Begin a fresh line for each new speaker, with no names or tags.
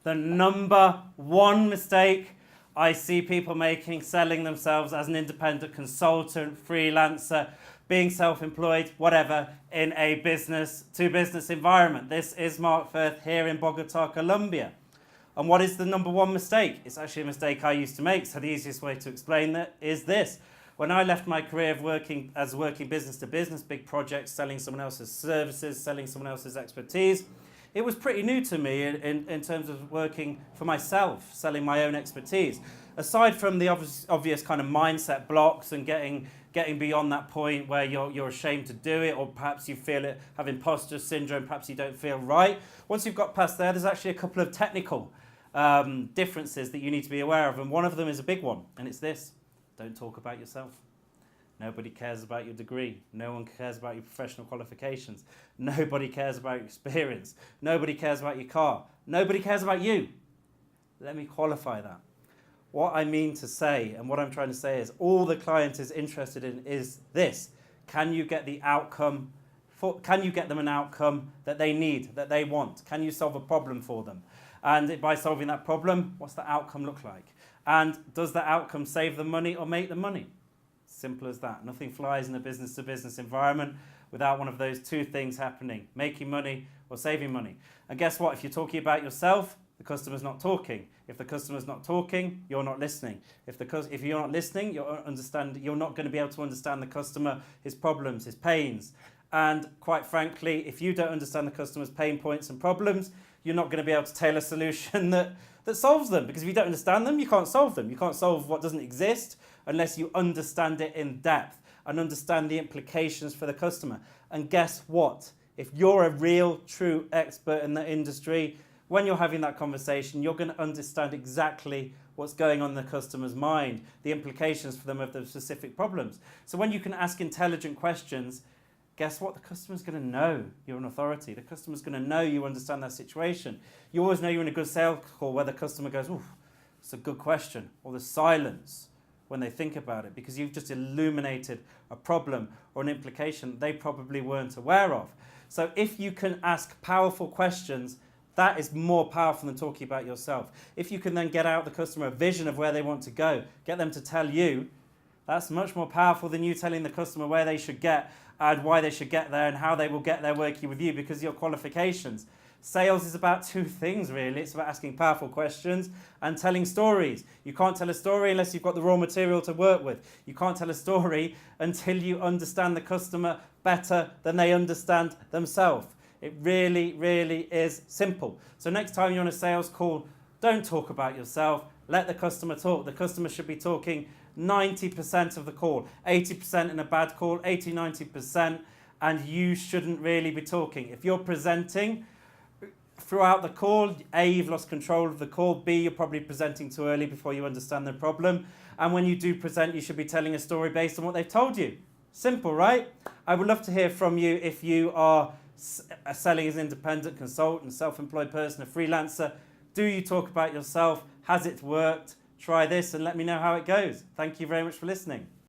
The number one mistake I see people making, selling themselves as an independent consultant, freelancer, being self-employed, whatever, in a business-to-business environment. This is Mark Firth here in Bogota, Colombia. And what is the number one mistake? It's actually a mistake I used to make, so the easiest way to explain that is this. When I left my career of working business to business, big projects, selling someone else's services, selling someone else's expertise, it was pretty new to me in terms of working for myself, selling my own expertise. Aside from the obvious kind of mindset blocks and getting beyond that point where you're ashamed to do it, or perhaps you feel it, have imposter syndrome, perhaps you don't feel right. Once you've got past there's actually a couple of technical differences that you need to be aware of, and one of them is a big one, and it's this: don't talk about yourself. Nobody cares about your degree. No one cares about your professional qualifications. Nobody cares about your experience. Nobody cares about your car. Nobody cares about you. Let me qualify that. What I mean to say, and what I'm trying to say, is all the client is interested in is this: can you get the outcome? Can you get them an outcome that they need, that they want? Can you solve a problem for them? And by solving that problem, what's the outcome look like? And does the outcome save them money or make them money? Simple as that. Nothing flies in a business-to-business environment without one of those two things happening: making money or saving money. And guess what? If you're talking about yourself, the customer's not talking. If the customer's not talking, you're not listening. If you're not listening, you're not going to be able to understand the customer, his problems, his pains. And quite frankly, if you don't understand the customer's pain points and problems, you're not going to be able to tailor a solution that solves them. Because if you don't understand them, you can't solve them. You can't solve what doesn't exist unless you understand it in depth and understand the implications for the customer. And guess what? If you're a real, true expert in the industry, when you're having that conversation, you're going to understand exactly what's going on in the customer's mind, the implications for them of the specific problems. So when you can ask intelligent questions, guess what? The customer's going to know you're an authority. The customer's going to know you understand that situation. You always know you're in a good sales call where the customer goes, "Ooh, it's a good question," or there's silence when they think about it, because you've just illuminated a problem or an implication they probably weren't aware of. So if you can ask powerful questions, that is more powerful than talking about yourself. If you can then get out the customer a vision of where they want to go, get them to tell you, that's much more powerful than you telling the customer where they should get and why they should get there and how they will get there working with you because of your qualifications. Sales is about two things, really. It's about asking powerful questions and telling stories. You can't tell a story unless you've got the raw material to work with. You can't tell a story until you understand the customer better than they understand themselves. It really, really is simple. So next time you're on a sales call, don't talk about yourself. Let the customer talk. The customer should be talking 90% of the call, 80% in a bad call, 80, 90%, and you shouldn't really be talking. If you're presenting throughout the call, A, you've lost control of the call, B, you're probably presenting too early before you understand the problem, and when you do present, you should be telling a story based on what they've told you. Simple, right? I would love to hear from you if you are selling as an independent consultant, self-employed person, a freelancer. Do you talk about yourself? Has it worked? Try this and let me know how it goes. Thank you very much for listening.